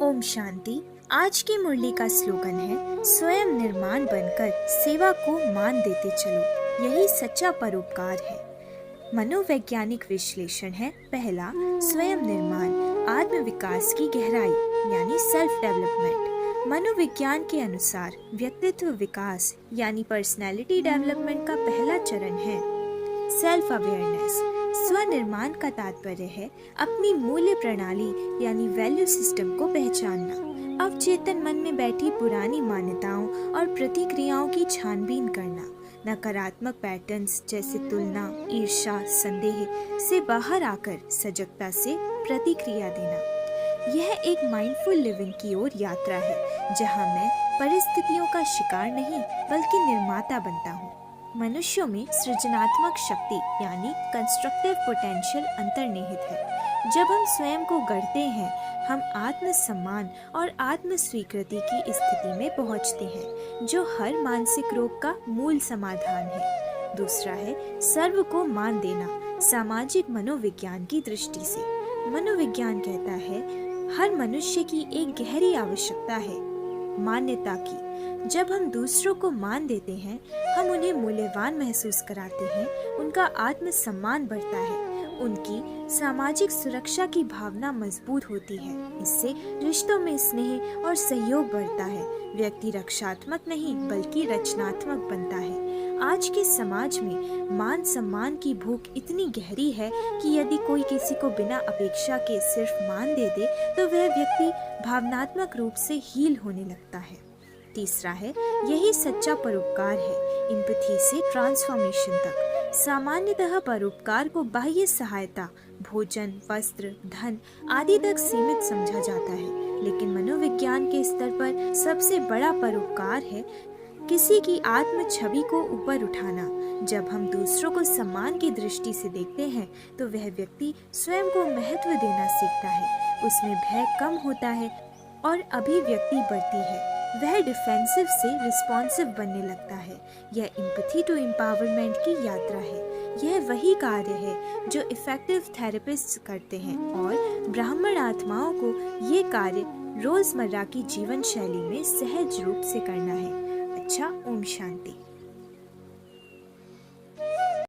ओम शांति। आज की मुरली का स्लोगन है, स्वयं निर्माण बनकर सेवा को मान देते चलो, यही सच्चा परोपकार है। मनोवैज्ञानिक विश्लेषण है। पहला, स्वयं निर्माण आत्म विकास की गहराई यानी सेल्फ डेवलपमेंट। मनोविज्ञान के अनुसार व्यक्तित्व विकास यानी पर्सनैलिटी डेवलपमेंट का पहला चरण है सेल्फ अवेयरनेस। स्वनिर्माण का तात्पर्य है अपनी मूल्य प्रणाली यानी वैल्यू सिस्टम को पहचानना, अवचेतन मन में बैठी पुरानी मान्यताओं और प्रतिक्रियाओं की छानबीन करना, नकारात्मक पैटर्न्स जैसे तुलना, ईर्ष्या, संदेह से बाहर आकर सजगता से प्रतिक्रिया देना। यह एक माइंडफुल लिविंग की ओर यात्रा है, जहां मैं परिस्थितियों का शिकार नहीं बल्कि निर्माता बनता हूँ। मनुष्यों में सृजनात्मक शक्ति यानी कंस्ट्रक्टिव पोटेंशियल अंतर्निहित है। जब हम स्वयं को गढ़ते हैं, हम आत्म सम्मान और आत्म स्वीकृति की स्थिति में पहुंचते हैं, जो हर मानसिक रोग का मूल समाधान है। दूसरा है सर्व को मान देना सामाजिक मनोविज्ञान की दृष्टि से। मनोविज्ञान कहता है हर मनुष्य की एक गहरी आवश्यकता है मान्यता की। जब हम दूसरों को मान देते हैं, हम उन्हें मूल्यवान महसूस कराते हैं, उनका आत्म सम्मान बढ़ता है, उनकी सामाजिक सुरक्षा की भावना मजबूत होती है। इससे रिश्तों में स्नेह और सहयोग बढ़ता है। व्यक्ति रक्षात्मक नहीं बल्कि रचनात्मक बनता है। आज के समाज में मान सम्मान की भूख इतनी गहरी है कि यदि कोई किसी को बिना अपेक्षा के सिर्फ मान दे दे तो वह व्यक्ति भावनात्मक रूप से हील होने लगता है। तीसरा है यही सच्चा परोपकार है, एम्पैथी से ट्रांसफॉर्मेशन तक। सामान्यतः परोपकार को बाह्य सहायता, भोजन, वस्त्र, धन आदि तक सीमित समझा जाता है, लेकिन मनोविज्ञान के स्तर पर सबसे बड़ा परोपकार है किसी की आत्म छवि को ऊपर उठाना। जब हम दूसरों को सम्मान की दृष्टि से देखते हैं तो वह व्यक्ति स्वयं को महत्व देना सीखता है, उसमें भय कम होता है और अभिव्यक्ति बढ़ती है। वह डिफेंसिव से रिस्पॉन्सिव बनने लगता है। यह एम्पैथी टू एम्पावरमेंट की यात्रा है। यह वही कार्य है जो इफेक्टिव थेरेपिस्ट करते हैं और ब्राह्मण आत्माओं को ये कार्य रोजमर्रा की जीवन शैली में सहज रूप से करना है। अच्छा, ओम शांति।